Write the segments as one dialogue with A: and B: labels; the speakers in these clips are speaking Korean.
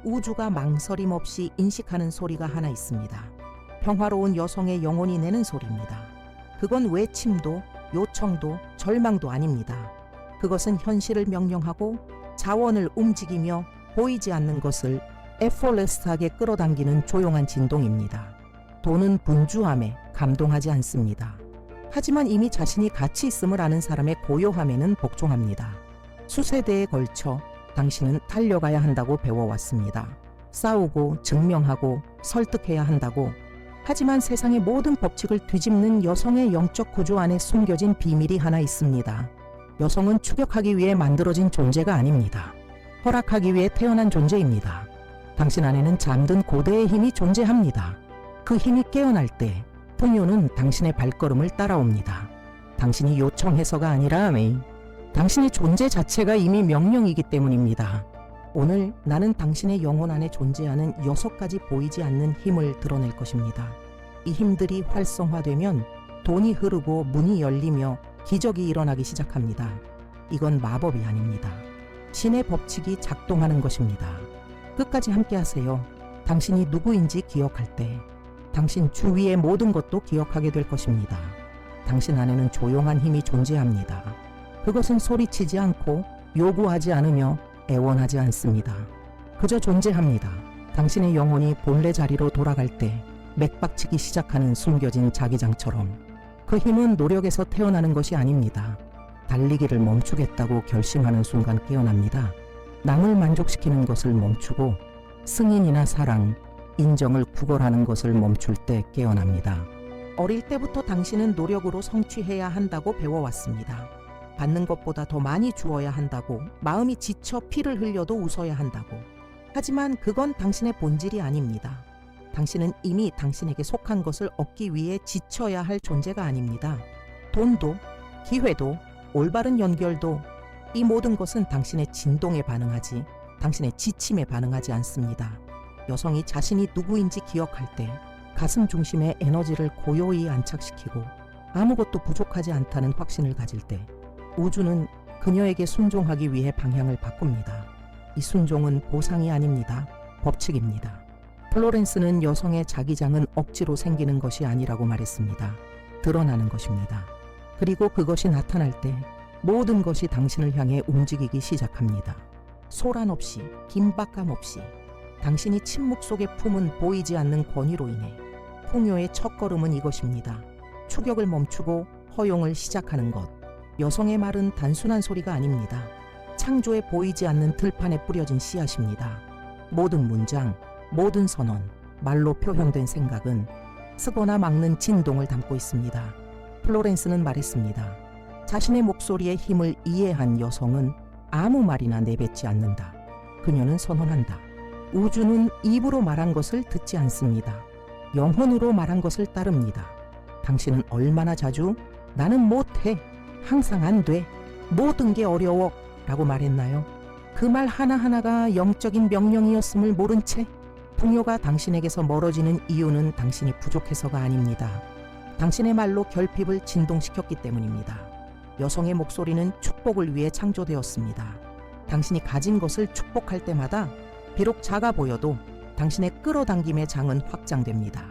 A: 우주가 망설임 없이 인식하는 소리가 하나 있습니다. 평화로운 여성의 영혼이 내는 소리입니다. 그건 외침도 요청도 절망도 아닙니다. 그것은 현실을 명령하고 자원을 움직이며 보이지 않는 것을 에포레스트하게 끌어당기는 조용한 진동입니다. 돈은 분주함에 감동하지 않습니다. 하지만 이미 자신이 가치 있음을 아는 사람의 고요함에는 복종합니다. 수세대에 걸쳐 당신은 달려가야 한다고 배워왔습니다. 싸우고 증명하고 설득해야 한다고. 하지만 세상의 모든 법칙을 뒤집는 여성의 영적 구조 안에 숨겨진 비밀이 하나 있습니다. 여성은 추격하기 위해 만들어진 존재가 아닙니다. 허락하기 위해 태어난 존재입니다. 당신 안에는 잠든 고대의 힘이 존재합니다. 그 힘이 깨어날 때 풍요는 당신의 발걸음을 따라옵니다. 당신이 요청해서가 아니라 당신의 존재 자체가 이미 명령이기 때문입니다. 오늘 나는 당신의 영혼 안에 존재하는 6가지 보이지 않는 힘을 드러낼 것입니다. 이 힘들이 활성화되면 돈이 흐르고 문이 열리며 기적이 일어나기 시작합니다. 이건 마법이 아닙니다. 신의 법칙이 작동하는 것입니다. 끝까지 함께 하세요. 당신이 누구인지 기억할 때 당신 주위의 모든 것도 기억하게 될 것입니다. 당신 안에는 조용한 힘이 존재합니다. 그것은 소리치지 않고 요구하지 않으며 애원하지 않습니다. 그저 존재합니다. 당신의 영혼이 본래 자리로 돌아갈 때 맥박치기 시작하는 숨겨진 자기장처럼. 그 힘은 노력에서 태어나는 것이 아닙니다. 달리기를 멈추겠다고 결심하는 순간 깨어납니다. 남을 만족시키는 것을 멈추고 승인이나 사랑, 인정을 구걸하는 것을 멈출 때 깨어납니다. 어릴 때부터 당신은 노력으로 성취해야 한다고 배워왔습니다. 받는 것보다 더 많이 주어야 한다고, 마음이 지쳐 피를 흘려도 웃어야 한다고. 하지만 그건 당신의 본질이 아닙니다. 당신은 이미 당신에게 속한 것을 얻기 위해 지쳐야 할 존재가 아닙니다. 돈도, 기회도, 올바른 연결도, 이 모든 것은 당신의 진동에 반응하지 당신의 지침에 반응하지 않습니다. 여성이 자신이 누구인지 기억할 때 가슴 중심의 에너지를 고요히 안착시키고 아무것도 부족하지 않다는 확신을 가질 때 우주는 그녀에게 순종하기 위해 방향을 바꿉니다. 이 순종은 보상이 아닙니다. 법칙입니다. 플로렌스는 여성의 자기장은 억지로 생기는 것이 아니라고 말했습니다. 드러나는 것입니다. 그리고 그것이 나타날 때 모든 것이 당신을 향해 움직이기 시작합니다. 소란 없이, 긴박감 없이, 당신이 침묵 속에 품은 보이지 않는 권위로 인해. 풍요의 첫걸음은 이것입니다. 추격을 멈추고 허용을 시작하는 것. 여성의 말은 단순한 소리가 아닙니다. 창조에 보이지 않는 들판에 뿌려진 씨앗입니다. 모든 문장, 모든 선언, 말로 표현된 생각은 쓰거나 막는 진동을 담고 있습니다. 플로렌스는 말했습니다. 자신의 목소리의 힘을 이해한 여성은 아무 말이나 내뱉지 않는다. 그녀는 선언한다. 우주는 입으로 말한 것을 듣지 않습니다. 영혼으로 말한 것을 따릅니다. 당신은 얼마나 자주 나는 못해, 항상 안 돼, 모든 게 어려워 라고 말했나요? 그 말 하나하나가 영적인 명령이었음을 모른 채 풍요가 당신에게서 멀어지는 이유는 당신이 부족해서가 아닙니다. 당신의 말로 결핍을 진동시켰기 때문입니다. 여성의 목소리는 축복을 위해 창조되었습니다. 당신이 가진 것을 축복할 때마다 비록 작아 보여도 당신의 끌어당김의 장은 확장됩니다.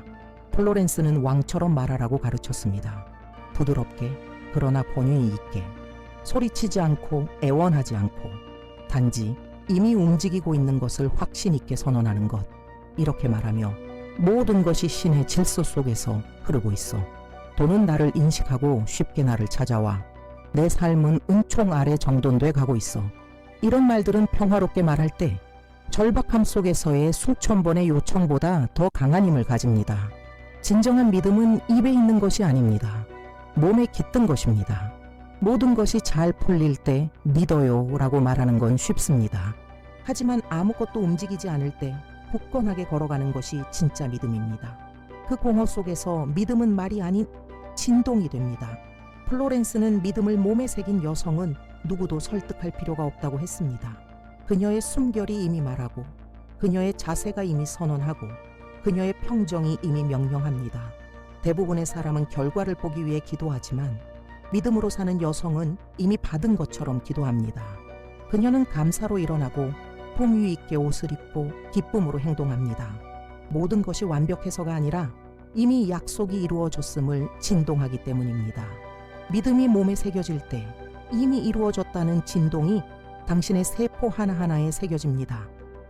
A: 플로렌스는 왕처럼 말하라고 가르쳤습니다. 부드럽게, 그러나 권위 있게, 소리치지 않고 애원하지 않고, 단지 이미 움직이고 있는 것을 확신 있게 선언하는 것. 이렇게 말하며 모든 것이 신의 질서 속에서 흐르고 있어. 돈은 나를 인식하고 쉽게 나를 찾아와. 내 삶은 은총 아래 정돈돼 가고 있어. 이런 말들은 평화롭게 말할 때 절박함 속에서의 수천 번의 요청보다 더 강한 힘을 가집니다. 진정한 믿음은 입에 있는 것이 아닙니다. 몸에 깃든 것입니다. 모든 것이 잘 풀릴 때 믿어요 라고 말하는 건 쉽습니다. 하지만 아무것도 움직이지 않을 때 굳건하게 걸어가는 것이 진짜 믿음입니다. 그 공허 속에서 믿음은 말이 아닌 진동이 됩니다. 플로렌스는 믿음을 몸에 새긴 여성은 누구도 설득할 필요가 없다고 했습니다. 그녀의 숨결이 이미 말하고, 그녀의 자세가 이미 선언하고, 그녀의 평정이 이미 명령합니다. 대부분의 사람은 결과를 보기 위해 기도하지만 믿음으로 사는 여성은 이미 받은 것처럼 기도합니다. 그녀는 감사로 일어나고 풍유 있게 옷을 입고 기쁨으로 행동합니다. 모든 것이 완벽해서가 아니라 이미 약속이 이루어졌음을 진동하기 때문입니다. 믿음이 몸에 새겨질 때 이미 이루어졌다는 진동이 당신의 세포 하나하나에 새겨집니다.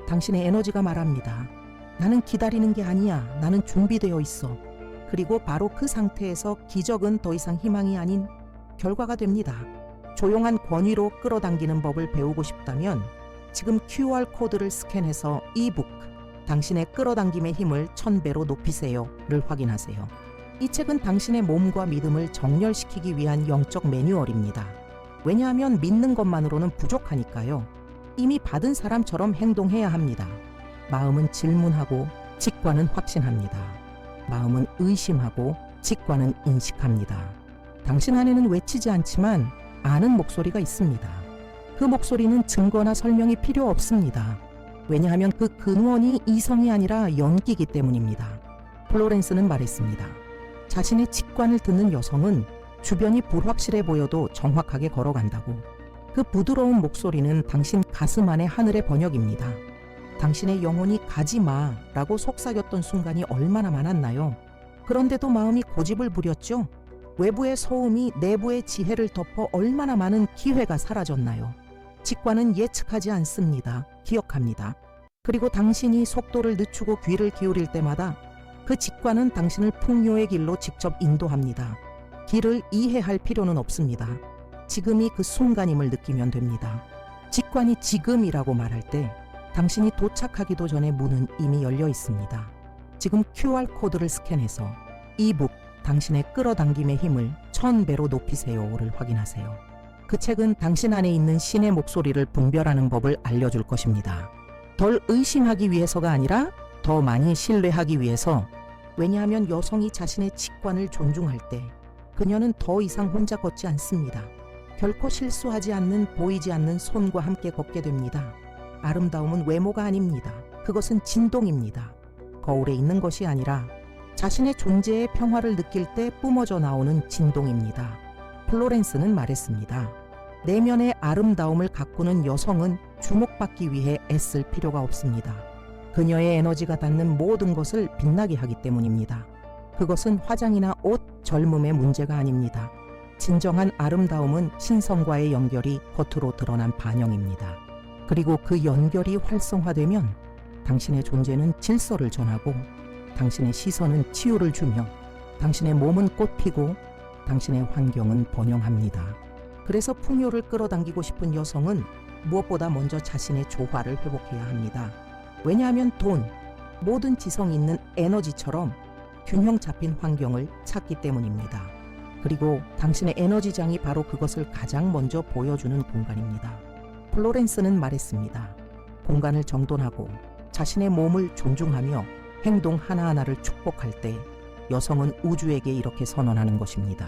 A: 당신의 에너지가 말합니다. 나는 기다리는 게 아니야. 나는 준비되어 있어. 그리고 바로 그 상태에서 기적은 더 이상 희망이 아닌 결과가 됩니다. 조용한 권위로 끌어당기는 법을 배우고 싶다면 지금 QR코드를 스캔해서 이북 당신의 끌어당김의 힘을 1000배로 높이세요를 확인하세요. 이 책은 당신의 몸과 믿음을 정렬시키기 위한 영적 매뉴얼입니다. 왜냐하면 믿는 것만으로는 부족하니까요. 이미 받은 사람처럼 행동해야 합니다. 마음은 질문하고 직관은 확신합니다. 마음은 의심하고 직관은 인식합니다. 당신 안에는 외치지 않지만 아는 목소리가 있습니다. 그 목소리는 증거나 설명이 필요 없습니다. 왜냐하면 그 근원이 이성이 아니라 연기이기 때문입니다. 플로렌스는 말했습니다. 자신의 직관을 듣는 여성은 주변이 불확실해 보여도 정확하게 걸어간다고. 그 부드러운 목소리는 당신 가슴 안의 하늘의 번역입니다. 당신의 영혼이 가지마 라고 속삭였던 순간이 얼마나 많았나요? 그런데도 마음이 고집을 부렸죠? 외부의 소음이 내부의 지혜를 덮어 얼마나 많은 기회가 사라졌나요? 직관은 예측하지 않습니다. 기억합니다. 그리고 당신이 속도를 늦추고 귀를 기울일 때마다 그 직관은 당신을 풍요의 길로 직접 인도합니다. 길을 이해할 필요는 없습니다. 지금이 그 순간임을 느끼면 됩니다. 직관이 지금이라고 말할 때 당신이 도착하기도 전에 문은 이미 열려 있습니다. 지금 QR코드를 스캔해서 이북 당신의 끌어당김의 힘을 1000배로 높이세요를 확인하세요. 그 책은 당신 안에 있는 신의 목소리를 분별하는 법을 알려줄 것입니다. 덜 의심하기 위해서가 아니라 더 많이 신뢰하기 위해서. 왜냐하면 여성이 자신의 직관을 존중할 때 그녀는 더 이상 혼자 걷지 않습니다. 결코 실수하지 않는 보이지 않는 손과 함께 걷게 됩니다. 아름다움은 외모가 아닙니다. 그것은 진동입니다. 거울에 있는 것이 아니라 자신의 존재의 평화를 느낄 때 뿜어져 나오는 진동입니다. 플로렌스는 말했습니다. 내면의 아름다움을 가꾸는 여성은 주목받기 위해 애쓸 필요가 없습니다. 그녀의 에너지가 닿는 모든 것을 빛나게 하기 때문입니다. 그것은 화장이나 옷, 젊음의 문제가 아닙니다. 진정한 아름다움은 신성과의 연결이 겉으로 드러난 반영입니다. 그리고 그 연결이 활성화되면 당신의 존재는 질서를 전하고 당신의 시선은 치유를 주며 당신의 몸은 꽃피고 당신의 환경은 번영합니다. 그래서 풍요를 끌어당기고 싶은 여성은 무엇보다 먼저 자신의 조화를 회복해야 합니다. 왜냐하면 돈, 모든 지성이 있는 에너지처럼 균형 잡힌 환경을 찾기 때문입니다. 그리고 당신의 에너지장이 바로 그것을 가장 먼저 보여주는 공간입니다. 플로렌스는 말했습니다. 공간을 정돈하고 자신의 몸을 존중하며 행동 하나하나를 축복할 때 여성은 우주에게 이렇게 선언하는 것입니다.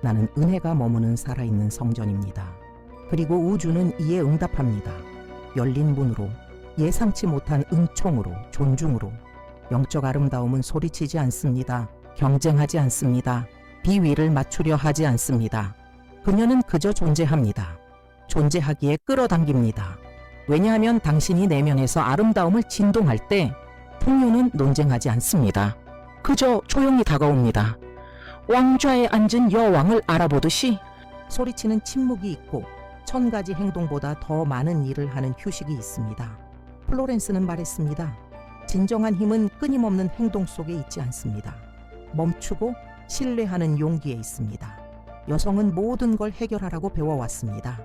A: 나는 은혜가 머무는 살아있는 성전입니다. 그리고 우주는 이에 응답합니다. 열린 문으로, 예상치 못한 은총으로, 존중으로. 영적 아름다움은 소리치지 않습니다. 경쟁하지 않습니다. 비위를 맞추려 하지 않습니다. 그녀는 그저 존재합니다. 존재하기에 끌어당깁니다. 왜냐하면 당신이 내면에서 아름다움을 진동할 때 풍요는 논쟁하지 않습니다. 그저 조용히 다가옵니다. 왕좌에 앉은 여왕을 알아보듯이. 소리치는 침묵이 있고 1000가지 행동보다 더 많은 일을 하는 휴식이 있습니다. 플로렌스는 말했습니다. 진정한 힘은 끊임없는 행동 속에 있지 않습니다. 멈추고 신뢰하는 용기에 있습니다. 여성은 모든 걸 해결하라고 배워왔습니다.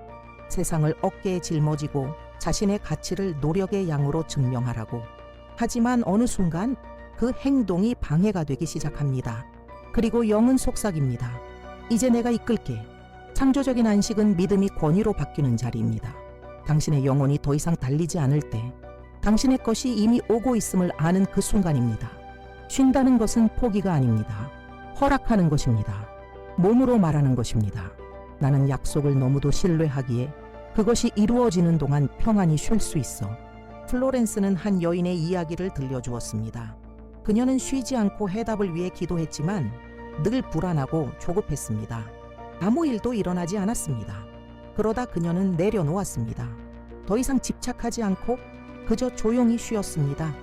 A: 세상을 어깨에 짊어지고 자신의 가치를 노력의 양으로 증명하라고. 하지만 어느 순간 그 행동이 방해가 되기 시작합니다. 그리고 영은 속삭입니다. 이제 내가 이끌게. 창조적인 안식은 믿음이 권위로 바뀌는 자리입니다. 당신의 영혼이 더 이상 달리지 않을 때 당신의 것이 이미 오고 있음을 아는 그 순간입니다. 쉰다는 것은 포기가 아닙니다. 허락하는 것입니다. 몸으로 말하는 것입니다. 나는 약속을 너무도 신뢰하기에 그것이 이루어지는 동안 평안히 쉴 수 있어. 플로렌스는 한 여인의 이야기를 들려주었습니다. 그녀는 쉬지 않고 해답을 위해 기도했지만 늘 불안하고 조급했습니다. 아무 일도 일어나지 않았습니다. 그러다 그녀는 내려놓았습니다. 더 이상 집착하지 않고 그저 조용히 쉬었습니다.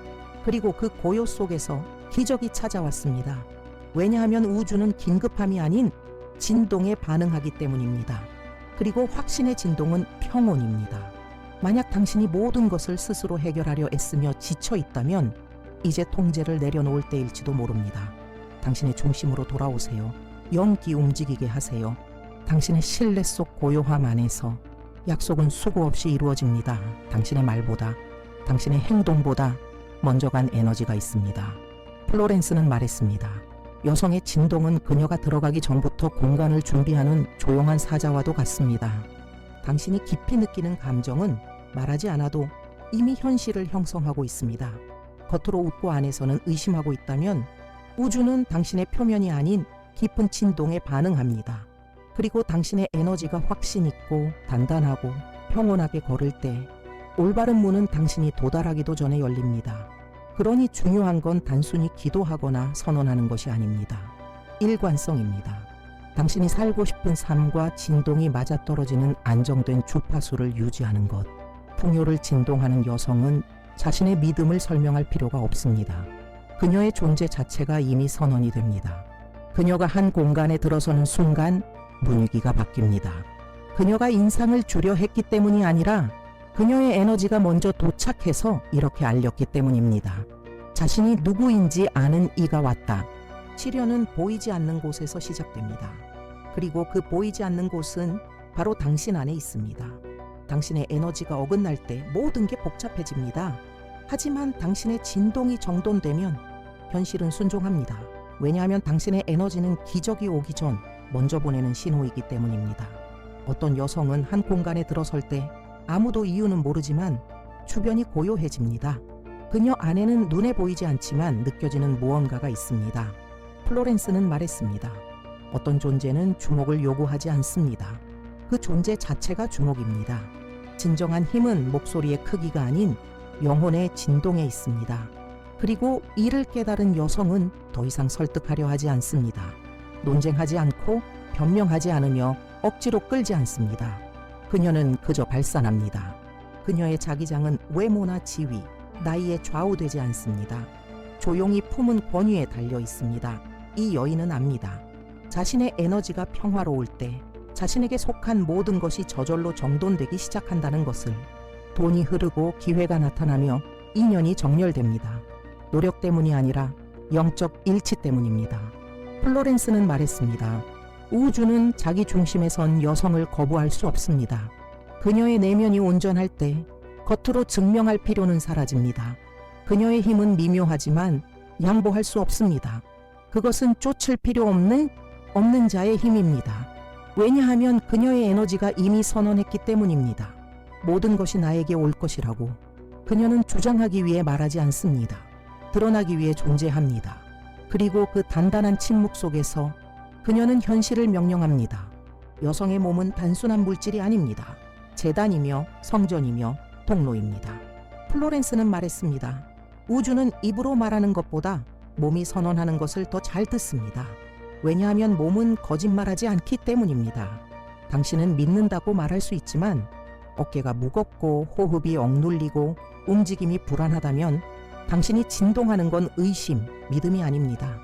A: 그리고 그 고요 속에서 기적이 찾아왔습니다. 왜냐하면 우주는 긴급함이 아닌 진동에 반응하기 때문입니다. 그리고 확신의 진동은 평온입니다. 만약 당신이 모든 것을 스스로 해결하려 애쓰며 지쳐 있다면 이제 통제를 내려놓을 때일지도 모릅니다. 당신의 중심으로 돌아오세요. 영기 움직이게 하세요. 당신의 신뢰 속 고요함 안에서 약속은 수고 없이 이루어집니다. 당신의 말보다, 당신의 행동보다 먼저 간 에너지가 있습니다. 플로렌스는 말했습니다. 여성의 진동은 그녀가 들어가기 전부터 공간을 준비하는 조용한 사자와도 같습니다. 당신이 깊이 느끼는 감정은 말하지 않아도 이미 현실을 형성하고 있습니다. 겉으로 웃고 안에서는 의심하고 있다면 우주는 당신의 표면이 아닌 깊은 진동에 반응합니다. 그리고 당신의 에너지가 확신 있고 단단하고 평온하게 걸을 때 올바른 문은 당신이 도달하기도 전에 열립니다. 그러니 중요한 건 단순히 기도하거나 선언하는 것이 아닙니다. 일관성입니다. 당신이 살고 싶은 삶과 진동이 맞아떨어지는 안정된 주파수를 유지하는 것. 풍요를 진동하는 여성은 자신의 믿음을 설명할 필요가 없습니다. 그녀의 존재 자체가 이미 선언이 됩니다. 그녀가 한 공간에 들어서는 순간 분위기가 바뀝니다. 그녀가 인상을 주려 했기 때문이 아니라 그녀의 에너지가 먼저 도착해서 이렇게 알렸기 때문입니다. 자신이 누구인지 아는 이가 왔다. 치료는 보이지 않는 곳에서 시작됩니다. 그리고 그 보이지 않는 곳은 바로 당신 안에 있습니다. 당신의 에너지가 어긋날 때 모든 게 복잡해집니다. 하지만 당신의 진동이 정돈되면 현실은 순종합니다. 왜냐하면 당신의 에너지는 기적이 오기 전 먼저 보내는 신호이기 때문입니다. 어떤 여성은 한 공간에 들어설 때 아무도 이유는 모르지만 주변이 고요해집니다. 그녀 안에는 눈에 보이지 않지만 느껴지는 무언가가 있습니다. 플로렌스는 말했습니다. 어떤 존재는 주목을 요구하지 않습니다. 그 존재 자체가 주목입니다. 진정한 힘은 목소리의 크기가 아닌 영혼의 진동에 있습니다. 그리고 이를 깨달은 여성은 더 이상 설득하려 하지 않습니다. 논쟁하지 않고 변명하지 않으며 억지로 끌지 않습니다. 그녀는 그저 발산합니다. 그녀의 자기장은 외모나 지위, 나이에 좌우되지 않습니다. 조용히 품은 권위에 달려 있습니다. 이 여인은 압니다. 자신의 에너지가 평화로울 때 자신에게 속한 모든 것이 저절로 정돈되기 시작한다는 것을. 돈이 흐르고 기회가 나타나며 인연이 정렬됩니다. 노력 때문이 아니라 영적 일치 때문입니다. 플로렌스는 말했습니다. 우주는 자기 중심에 선 여성을 거부할 수 없습니다. 그녀의 내면이 온전할 때 겉으로 증명할 필요는 사라집니다. 그녀의 힘은 미묘하지만 양보할 수 없습니다. 그것은 쫓을 필요 없는 자의 힘입니다. 왜냐하면 그녀의 에너지가 이미 선언했기 때문입니다. 모든 것이 나에게 올 것이라고. 그녀는 주장하기 위해 말하지 않습니다. 드러나기 위해 존재합니다. 그리고 그 단단한 침묵 속에서 그녀는 현실을 명령합니다. 여성의 몸은 단순한 물질이 아닙니다. 재단이며 성전이며 통로입니다. 플로렌스는 말했습니다. 우주는 입으로 말하는 것보다 몸이 선언하는 것을 더 잘 듣습니다. 왜냐하면 몸은 거짓말하지 않기 때문입니다. 당신은 믿는다고 말할 수 있지만 어깨가 무겁고 호흡이 억눌리고 움직임이 불안하다면 당신이 진동하는 건 의심, 믿음이 아닙니다.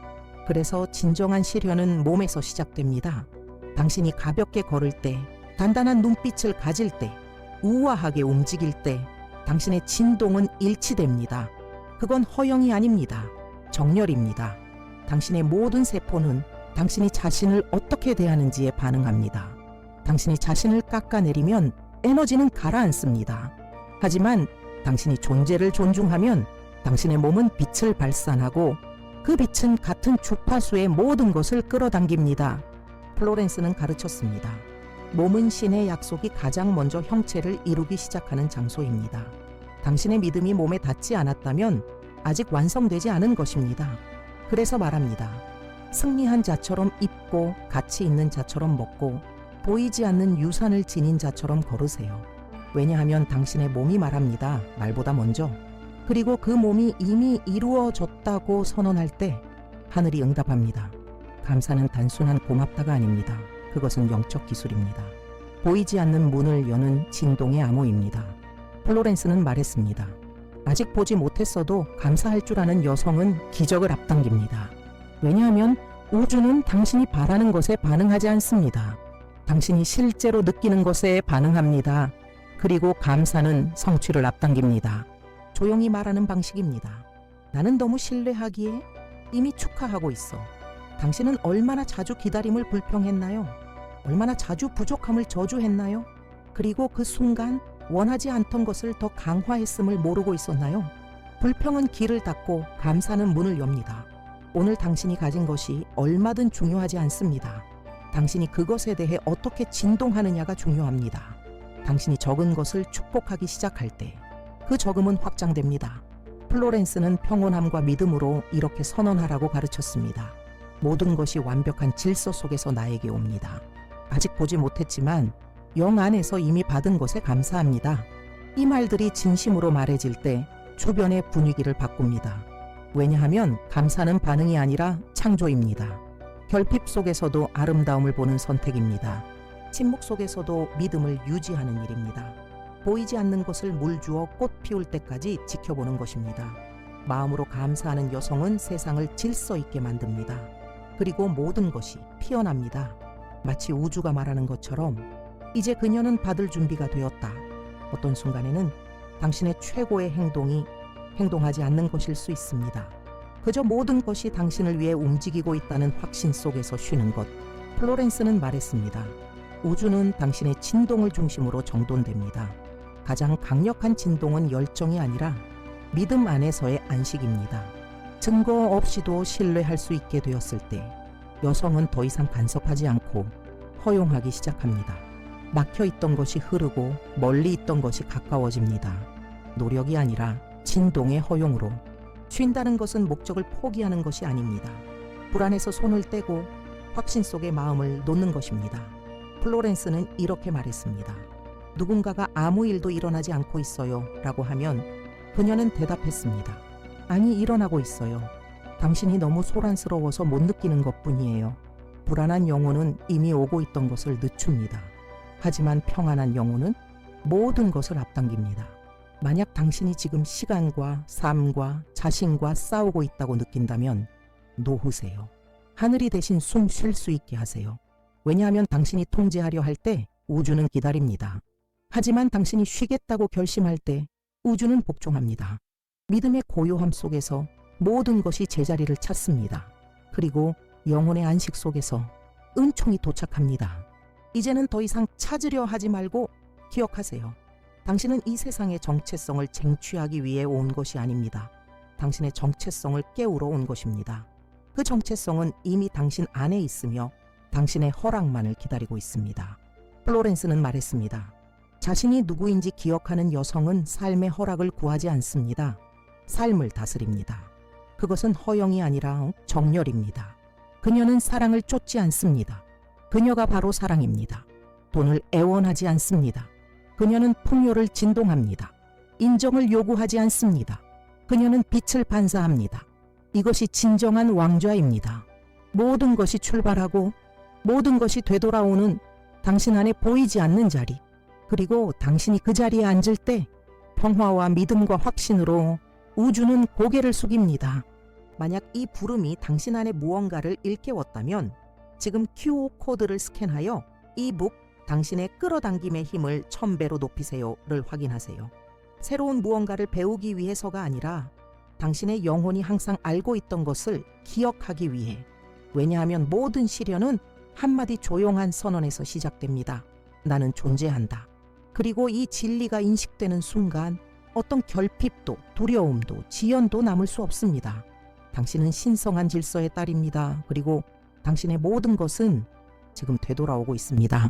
A: 그래서 진정한 시련은 몸에서 시작됩니다. 당신이 가볍게 걸을 때, 단단한 눈빛을 가질 때, 우아하게 움직일 때 당신의 진동은 일치됩니다. 그건 허영이 아닙니다. 정렬입니다. 당신의 모든 세포는 당신이 자신을 어떻게 대하는지에 반응합니다. 당신이 자신을 깎아내리면 에너지는 가라앉습니다. 하지만 당신이 존재를 존중하면 당신의 몸은 빛을 발산하고 그 빛은 같은 주파수의 모든 것을 끌어당깁니다. 플로렌스는 가르쳤습니다. 몸은 신의 약속이 가장 먼저 형체를 이루기 시작하는 장소입니다. 당신의 믿음이 몸에 닿지 않았다면 아직 완성되지 않은 것입니다. 그래서 말합니다. 승리한 자처럼 입고 가치 있는 자처럼 먹고 보이지 않는 유산을 지닌 자처럼 걸으세요. 왜냐하면 당신의 몸이 말합니다. 말보다 먼저. 그리고 그 몸이 이미 이루어졌다고 선언할 때 하늘이 응답합니다. 감사는 단순한 고맙다가 아닙니다. 그것은 영적 기술입니다. 보이지 않는 문을 여는 진동의 암호입니다. 플로렌스는 말했습니다. 아직 보지 못했어도 감사할 줄 아는 여성은 기적을 앞당깁니다. 왜냐하면 우주는 당신이 바라는 것에 반응하지 않습니다. 당신이 실제로 느끼는 것에 반응합니다. 그리고 감사는 성취를 앞당깁니다. 조용히 말하는 방식입니다. 나는 너무 신뢰하기에 이미 축하하고 있어. 당신은 얼마나 자주 기다림을 불평했나요? 얼마나 자주 부족함을 저주했나요? 그리고 그 순간 원하지 않던 것을 더 강화했음을 모르고 있었나요? 불평은 길을 닫고 감사는 문을 엽니다. 오늘 당신이 가진 것이 얼마든 중요하지 않습니다. 당신이 그것에 대해 어떻게 진동하느냐가 중요합니다. 당신이 적은 것을 축복하기 시작할 때 그 적음은 확장됩니다. 플로렌스는 평온함과 믿음으로 이렇게 선언하라고 가르쳤습니다. 모든 것이 완벽한 질서 속에서 나에게 옵니다. 아직 보지 못했지만 영 안에서 이미 받은 것에 감사합니다. 이 말들이 진심으로 말해질 때 주변의 분위기를 바꿉니다. 왜냐하면 감사는 반응이 아니라 창조입니다. 결핍 속에서도 아름다움을 보는 선택입니다. 침묵 속에서도 믿음을 유지하는 일입니다. 보이지 않는 것을 물 주어 꽃 피울 때까지 지켜보는 것입니다. 마음으로 감사하는 여성은 세상을 질서 있게 만듭니다. 그리고 모든 것이 피어납니다. 마치 우주가 말하는 것처럼 이제 그녀는 받을 준비가 되었다. 어떤 순간에는 당신의 최고의 행동이 행동하지 않는 것일 수 있습니다. 그저 모든 것이 당신을 위해 움직이고 있다는 확신 속에서 쉬는 것. 플로렌스는 말했습니다. 우주는 당신의 진동을 중심으로 정돈됩니다. 가장 강력한 진동은 열정이 아니라 믿음 안에서의 안식입니다. 증거 없이도 신뢰할 수 있게 되었을 때 여성은 더 이상 간섭하지 않고 허용하기 시작합니다. 막혀 있던 것이 흐르고 멀리 있던 것이 가까워집니다. 노력이 아니라 진동의 허용으로. 쉰다는 것은 목적을 포기하는 것이 아닙니다. 불안해서 손을 떼고 확신 속에 마음을 놓는 것입니다. 플로렌스는 이렇게 말했습니다. 누군가가 아무 일도 일어나지 않고 있어요 라고 하면 그녀는 대답했습니다. 아니, 일어나고 있어요. 당신이 너무 소란스러워서 못 느끼는 것뿐이에요. 불안한 영혼은 이미 오고 있던 것을 늦춥니다. 하지만 평안한 영혼은 모든 것을 앞당깁니다. 만약 당신이 지금 시간과 삶과 자신과 싸우고 있다고 느낀다면 놓으세요. 하늘이 대신 숨 쉴 수 있게 하세요. 왜냐하면 당신이 통제하려 할 때 우주는 기다립니다. 하지만 당신이 쉬겠다고 결심할 때 우주는 복종합니다. 믿음의 고요함 속에서 모든 것이 제자리를 찾습니다. 그리고 영혼의 안식 속에서 은총이 도착합니다. 이제는 더 이상 찾으려 하지 말고 기억하세요. 당신은 이 세상의 정체성을 쟁취하기 위해 온 것이 아닙니다. 당신의 정체성을 깨우러 온 것입니다. 그 정체성은 이미 당신 안에 있으며 당신의 허락만을 기다리고 있습니다. 플로렌스는 말했습니다. 자신이 누구인지 기억하는 여성은 삶의 허락을 구하지 않습니다. 삶을 다스립니다. 그것은 허영이 아니라 정열입니다. 그녀는 사랑을 쫓지 않습니다. 그녀가 바로 사랑입니다. 돈을 애원하지 않습니다. 그녀는 풍요를 진동합니다. 인정을 요구하지 않습니다. 그녀는 빛을 반사합니다. 이것이 진정한 왕좌입니다. 모든 것이 출발하고 모든 것이 되돌아오는 당신 안에 보이지 않는 자리, 그리고 당신이 그 자리에 앉을 때 평화와 믿음과 확신으로 우주는 고개를 숙입니다. 만약 이 부름이 당신 안에 무언가를 일깨웠다면 지금 QR코드를 스캔하여 이 북 당신의 끌어당김의 힘을 1000배로 높이세요를 확인하세요. 새로운 무언가를 배우기 위해서가 아니라 당신의 영혼이 항상 알고 있던 것을 기억하기 위해. 왜냐하면 모든 시련은 한마디 조용한 선언에서 시작됩니다. 나는 존재한다. 그리고 이 진리가 인식되는 순간 어떤 결핍도 두려움도 지연도 남을 수 없습니다. 당신은 신성한 질서의 딸입니다. 그리고 당신의 모든 것은 지금 되돌아오고 있습니다.